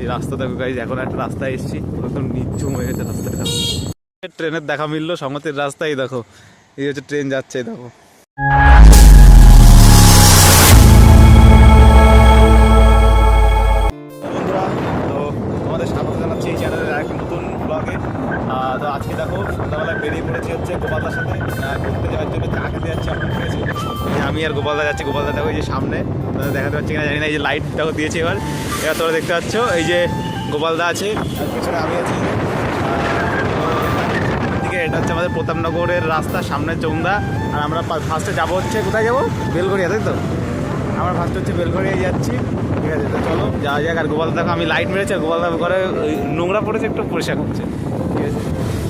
এই রাস্তা দেখো গাইজ, এখন একটা রাস্তায় এসেছি, একদম নিঝুম হয়ে গেছে রাস্তাটা। ট্রেনের দেখা মিললো সংহতির রাস্তায়, দেখো এই হচ্ছে ট্রেন যাচ্ছে, দেখো। বন্ধুরা, তো তোমাদের স্বাগত জানাচ্ছি এই চ্যানেলের এক নতুন ব্লগে। তো আজকে দেখো সন্ধ্যাবেলায় বেরিয়ে পড়েছি হচ্ছে গোপালদার সাথে ঘুরতে যাওয়ার জন্য, চা খেতে যাচ্ছি। আমরা ঠিক আছে, আমি আর গোপালদা যাচ্ছি। গোপালদা দেখো এই যে সামনে, দেখাতে পাচ্ছি কিনা জানি না, এই যে লাইট দেখো দিয়েছে। এবার তোমরা দেখতে পাচ্ছ এই যে গোপালদা আছে আর পেছনে আমি আছি। এটা হচ্ছে আমাদের প্রতাপনগরের রাস্তা, সামনে চৌন্দা। আর আমরা ফার্স্টে যাবো হচ্ছে, কোথায় যাবো? বেলঘরিয়া, তাই তো? আমরা ফার্স্ট হচ্ছে বেলঘরিয়া যাচ্ছি, ঠিক আছে? তো চলো যাওয়া যাক। আর গোপাল দেখো আমি লাইট মেরেছি, আর গোপাল দেখো ঘরে নোংরা পড়েছে, একটু পরিষ্কার করছে, ঠিক আছে?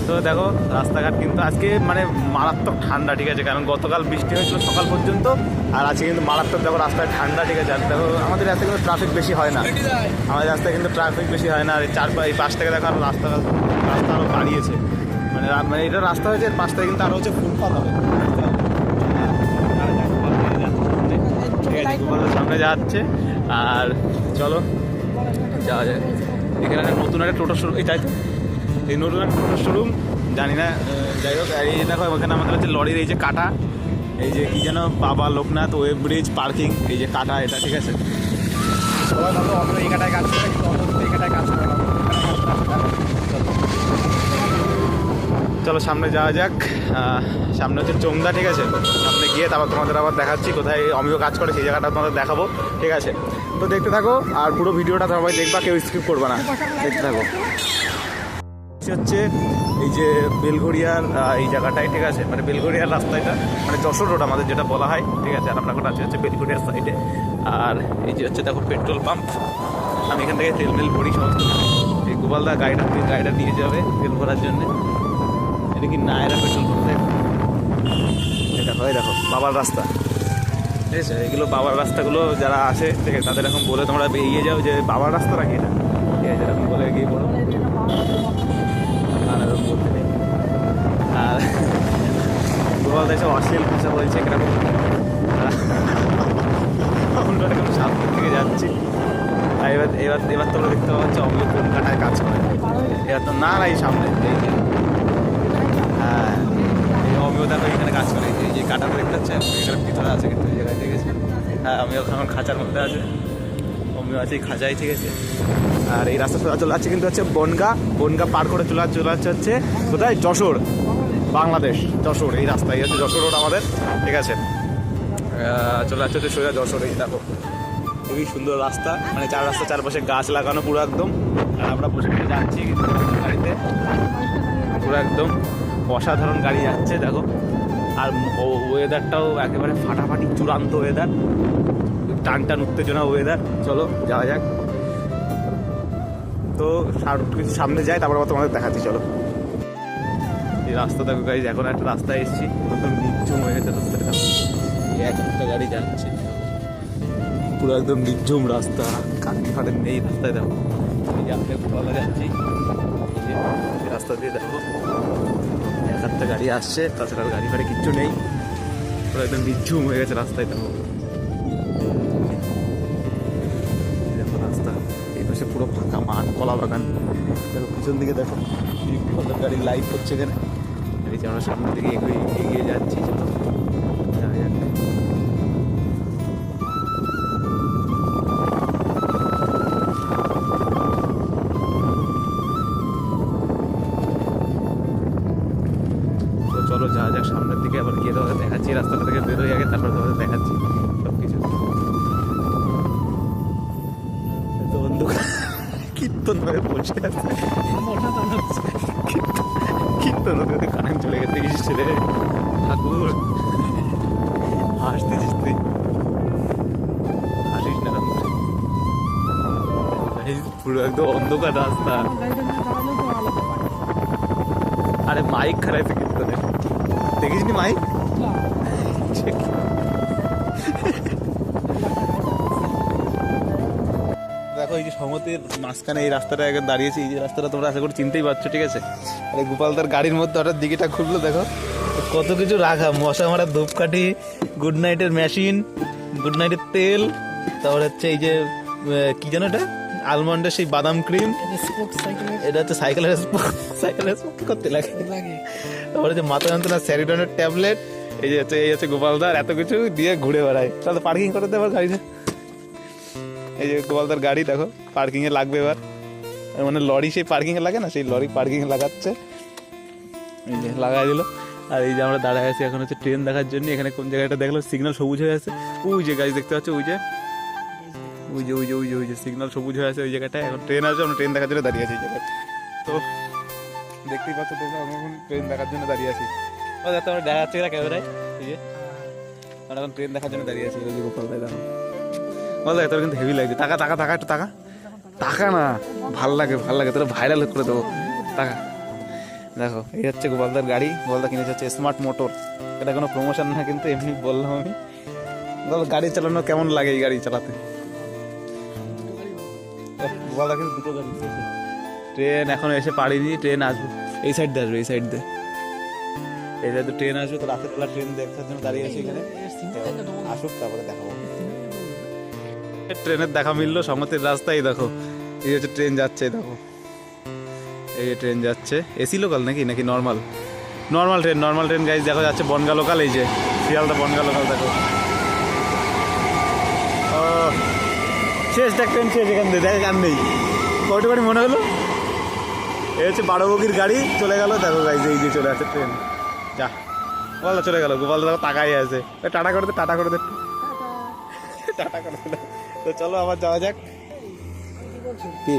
তো দেখো রাস্তাঘাট কিন্তু আজকে মানে মারাত্মক ঠান্ডা, ঠিক আছে? কারণ গতকাল বৃষ্টি হয়েছিল সকাল পর্যন্ত, আর আজকে কিন্তু মারাত্মক দেখো রাস্তায় ঠান্ডা, ঠিক আছে? আর দেখো আমাদের রাস্তায় কিন্তু ট্রাফিক বেশি হয় না, আমাদের রাস্তায় কিন্তু ট্রাফিক বেশি হয় না। আর এই পাশ থেকে দেখো আরও রাস্তা আরও বাড়িয়েছে, মানে এটা রাস্তা হয়েছে, এর পাশ থেকে কিন্তু আরও হচ্ছে ফুটপাথ হবে। সামনে যাচ্ছে, আর চলো যাওয়া যায়। এখানে নতুন একটা টোটো শোরুম, এই তাই এই নতুন একটা টোটো শোরুম, জানি না, যাই হোক। এই দেখো ওখানে আমাদের হচ্ছে লরির এই যে কাটা, এই যে কি যেন বাবা লোকনাথ ওয়েব ব্রিজ পার্কিং, এই যে কাটা এটা, ঠিক আছে? সবাই ভালো অন্য এই কাটায় কাজ করে, কিন্তু অন্য এই কাটায় কাজ করে না। চলো সামনে যাওয়া যাক। সামনে হচ্ছে চৌন্দা, ঠিক আছে? সামনে গিয়ে তারপর তোমাদের আবার দেখাচ্ছি কোথায় অমিও কাজ করে, সেই জায়গাটা তোমাদের দেখাবো, ঠিক আছে? তো দেখতে থাকো, আর পুরো ভিডিওটা সবাই দেখবা, কেউ স্কিপ করবে না, দেখতে থাকো। হচ্ছে এই যে বেলঘরিয়ার এই জায়গাটায়, ঠিক আছে? মানে বেলঘরিয়ার রাস্তাটা, মানে যশোর রোড আমাদের যেটা বলা হয়, ঠিক আছে? আর আমরা কোথাও আছে হচ্ছে বেলঘরিয়ার সাইডে। আর এই যে হচ্ছে দেখো পেট্রোল পাম্প, আমি এখান থেকে তেল মেল ভরি সমস্ত। এই গোপালদা গাড়িটা নিয়ে যাবে তেল ভরার জন্যে। এটা কি নায়রা পেট্রোল পাম্প? দেখো এই দেখো বাবার রাস্তা, ঠিক আছে? এগুলো বাবার রাস্তাগুলো যারা আসে, ঠিক আছে? তাদের এখন বলে তোমরা এগিয়ে যাও যে বাবার রাস্তা নাকি এটা, ঠিক আছে? এরকম বলে এগিয়ে পড়ো। আর গোপাল দেশে অশ্লীল ভাষা বলছে, কিরকম আমরা এরকম সামনের থেকে যাচ্ছি। এবার এবার এবার তোমরা দেখতে পাচ্ছ অমিও কোন কাটায় কাজ করে। এবার তো না এই সামনে, এই যে হ্যাঁ, এই অমিও দেখো এখানে কাজ করে, এই যে কাটাটা দেখতে পাচ্ছে, এখানে ভিতরে আছে কিন্তু এই জায়গায়, ঠিক আছে? হ্যাঁ, আমিও এখন খাঁচার মধ্যে আছে, অমিও আছে এই খাঁচায়, ঠিক আছে? আর এই রাস্তা চলে যাচ্ছে কিন্তু হচ্ছে বনগা পার করে চলে যাচ্ছে হচ্ছে কোথায়? যশোর, বাংলাদেশ, যশোর। এই রাস্তায় হচ্ছে যশোর রোড আমাদের, ঠিক আছে? চলে যাচ্ছে হচ্ছে সোজা যশোর। এই দেখো খুবই সুন্দর রাস্তা, মানে রাস্তা চারপাশে গাছ লাগানো পুরো একদম। আর আমরা বসে বসে যাচ্ছি কিন্তু গাড়িতে, পুরো একদম অসাধারণ গাড়ি যাচ্ছে দেখো। আর ওয়েদারটাও একেবারে ফাটাফাটি চূড়ান্ত ওয়েদার, টান উত্তেজনা ওয়েদার। চলো যাওয়া যাক। তো সামনে যাই, তারপর তোমাদের দেখাচ্ছি, চলো। এই রাস্তা দেখো গাইজ, এখন একটা রাস্তায় এসেছি, একদম নিঝুম হয়ে গেছে রাস্তাটা। একটা গাড়ি যাচ্ছে, পুরো একদম নিঝুম রাস্তা, কারেন্ট ফারেন্ট নেই রাস্তায়। দেখো এই যে আপনি বলা যাচ্ছি, এই রাস্তা দিয়ে দেখো একটা গাড়ি আসছে, তাছাড়া গাড়ি ফাড়ি কিচ্ছু নেই, পুরো একদম নিঝুম হয়ে গেছে রাস্তায়। দেখো দেখো রাস্তা, এই পাশে পুরো ফাঁকা মাঠ, কলা বাগান। দেখো পিছন দিকে দেখো কত গাড়ি লাইট হচ্ছে এখানে। এই যে আমরা সামনের দিকে এগিয়ে যাচ্ছি, চলো যাওয়া যাক। চলো যাওয়া যাক সামনের দিকে, আবার গিয়ে তোমাদের দেখাচ্ছি, রাস্তাটা থেকে বেরোয় আগে, তারপর তোমাদের দেখাচ্ছি সব কিছু। তো বন্ধু কীর্তন ধরে বসে আছে, কীর্তন ধরে কারেন্ট চলে গেছে, ছেলে ঠাকুর হাসতেছিস তুই, হাসিস না, পুরো একদম অন্ধকার রাস্তা। আরে মাইক খারাইছে কীর্তনে, দেখিস নি মাইক? দেখো এই যে সমতির মাঝখানে এই রাস্তাটা একদম দাঁড়িয়েছে, এই যে রাস্তাটা তোমরা আশা করি চিনতেই পারছো, ঠিক আছে? আর এই গোপাল তার গাড়ির মধ্যে হঠাৎ দিকেটা খুললো, দেখো কত কিছু রাখা, মশা মারার ধূপকাঠি, গুড নাইটের মেশিন, গুড নাইটের তেল, তারপর হচ্ছে এই যে কি যেন এটা আলমন্ডের সেই বাদাম ক্রিম, স্পোর্টস সাইকেলের এটা হচ্ছে সাইকেলের স্পোর্ট করতে লাগে। লাগে। তারপরে যে মাথা যন্ত্রণা স্যারিডনের ট্যাবলেট, এই হচ্ছে গোপালদার এত কিছু দিয়ে ঘুরে বেড়ায়। তাহলে পার্কিং করে দেবো গাড়িটা। এই যে গোপালদার গাড়ি দেখো পার্কিং এ লাগবে এবার, মানে লরি সেই পার্কিং এ লাগে না, সেই লরি পার্কিং এ লাগাচ্ছে, এই যে লাগাই দিল। আর এই যে আমরা দাঁড়ায় আছি এখন হচ্ছে ট্রেন দেখার জন্য। এখানে কোন জায়গাটা দেখলাম সিগন্যাল সবুজ হয়ে আছে, ওই যে গাড়ি দেখতে পাচ্ছ, ওই যে সিগন্যাল সবুজ হয়ে আছে ওই জায়গাটায়। এখন ট্রেন আসবে, আমরা ট্রেন দেখার জন্য দাঁড়িয়ে আছি এই জায়গায়। তো দেখতেই পাচ্ছ তোমরা, আমরা এখন ট্রেন দেখার জন্য দাঁড়িয়ে আছি। যাতে আমরা দেখা যাচ্ছে না ক্যামেরায়, এই যে আমরা এখন ট্রেন দেখার জন্য দাঁড়িয়ে আছি। ওই যে গোপাল দাদা বলো, তোর কিন্তু হেভি লাগছে। টাকা টাকা টাকা একটু টাকা টাকা না, ভাল লাগে তোরা ভাইরাল করে দেবো। টাকা দেখো, এই হচ্ছে গোপালদার গাড়ি। গোপালদা কিনেছে হচ্ছে স্মার্ট মোটর। এটা কোনো প্রমোশন না, কিন্তু এমনি বললাম আমি। বল গাড়ি চালানো কেমন লাগে এই গাড়ি চালাতে? গোপালদা কিন্তু দুটো গাড়ি। ট্রেন এখন এসে পারিনি, ট্রেন আসবে এই সাইড দিয়ে, আসবে এই সাইড দিয়ে। এই সাইড ট্রেন আসবে, তো রাতের বেলা ট্রেন দেখার জন্য দাঁড়িয়ে আছি এখানে। আসুক তারপরে দেখাবো। ট্রেনের দেখা মিললো সমতির রাস্তায়। দেখো এই হচ্ছে ট্রেন যাচ্ছে, দেখো এই যে ট্রেন যাচ্ছে। এসি লোকাল নাকি নাকি নর্মাল ট্রেন গাইজ দেখো যাচ্ছে বনগা লোকাল। এই যে শিয়ালদা বনগা লোকাল দেখো। ও শেষ দেখ, ট্রেন শেষ এখান থেকে, দেখ গান নেই। কয়টা বাড়ি মনে হলো? এই হচ্ছে 12 বগির গাড়ি চলে গেল। দেখো গাইজ এই যে চলে আসছে ট্রেন। যা গোপালদা চলে গেল। গোপালদা দেখো তাকাই আছে। টাটা করে দে, টাটা করে দে, টাটা করে দে। তো চলো আবার যাওয়া যাক। কি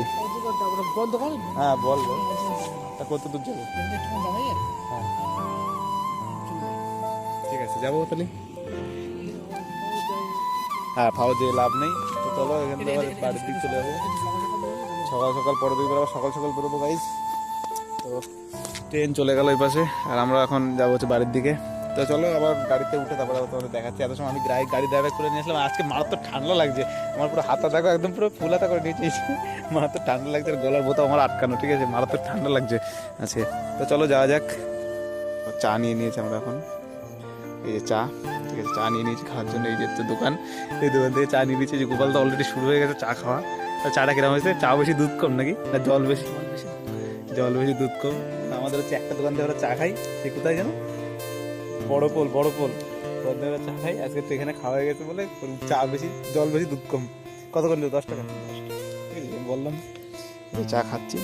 বন্ধ কর। হ্যাঁ বল কত দূর যাবো? হ্যাঁ ঠিক আছে যাবো তাহলে। হ্যাঁ ফাও যে লাভ নেই। তো চলো এখান থেকে আবার বাড়ির দিক চলে যাবো। সকাল পরের দিকে আবার সকাল বেরোবো গাইজ। তো ট্রেন চলে গেল এই পাশে, আর আমরা এখন যাবো হচ্ছে বাড়ির দিকে। তো চলো আবার গাড়িতে উঠে তারপরে তোমাদের দেখাচ্ছি। এত সময় আমি গাড়ি ড্রাইভ করে নিয়ে আসলাম। আজকে মারাত্মক ঠান্ডা লাগছে আমার, পুরো হাতা দেখো একদম পুরো ফুল হাতা করে নিয়েছি। মারাত্মক ঠান্ডা লাগছে, আর গলার বোতাম আমার আটকানো, ঠিক আছে? মারাত্মক ঠান্ডা লাগছে আজকে। তো চলো যাওয়া যাক। চা নিয়ে নিয়েছি আমরা এখন, এই যে চা, ঠিক আছে? চা নিয়ে নিয়েছি খাওয়ার জন্য। এই যে হচ্ছে দোকান, এই দোকান থেকে চা নিয়ে নিয়েছি। যে গোপাল তো অলরেডি শুরু হয়ে গেছে চা খাওয়া। চাটা কিরকম হয়েছে? চা বেশি দুধ কম নাকি না জল বেশি? দুধ কম। আমাদের হচ্ছে একটা দোকান থেকে আমরা চা খাই, সে কোথায় যেন বড় পোল চা খাই। আজকে তো এখানে খাওয়া হয়ে গেছে বলে চা বেশি জল বেশি দুধ কম। কত করে 10 টাকা, ঠিক আছে? বললাম চা খাচ্ছি।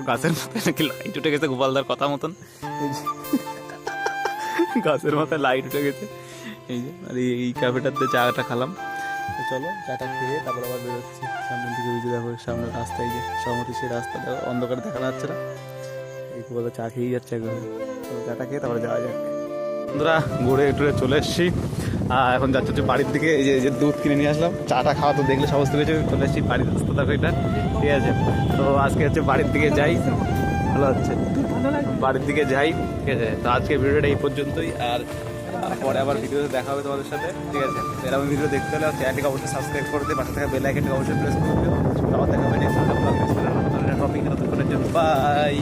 গাছের মাথায় নাকি লাইট উঠে গেছে গোপালদার কথা মতন। গাছের মাথায় লাইট উঠে গেছে। এই যে আর এই ক্যাফেটাতে চাটা খেলাম। তো চলো চাটা খেয়ে তারপর আবার বেরোচ্ছি সামনের দিকে। ওই যে দেখো সামনে রাস্তায়, যে সমতি সেই রাস্তা দেখো, অন্ধকারে দেখা যাচ্ছে না। এই গোপালদা চা খেয়েই যাচ্ছে একদম। চাটা খেয়ে তারপরে যাওয়া যাক। বন্ধুরা ঘুরে টুরে চলে এসেছি, এখন যাচ্ছে হচ্ছে বাড়ির দিকে। এই যে দুধ কিনে নিয়ে আসলাম, চাটা খাওয়া তো দেখলে সমস্ত কিছু। চলে এসেছি বাড়ির রাস্তা দেখো এটা, ঠিক আছে? তো আজকে হচ্ছে বাড়ির দিকে যাই, ভালো হচ্ছে বাড়ির দিকে যাই, ঠিক আছে? তো আজকে ভিডিওটা এই পর্যন্তই, আর পরে আবার ভিডিওতে দেখা হবে তোমাদের সাথে, ঠিক আছে? এরকম ভিডিও দেখতে হলে চ্যানেলটিকে অবশ্যই সাবস্ক্রাইব করে দিও, পাশে থাকা বেল আইকনটিকে অবশ্যই প্রেস করে দিও। আবার দেখা হবে নেক্সট টপিক। বাই।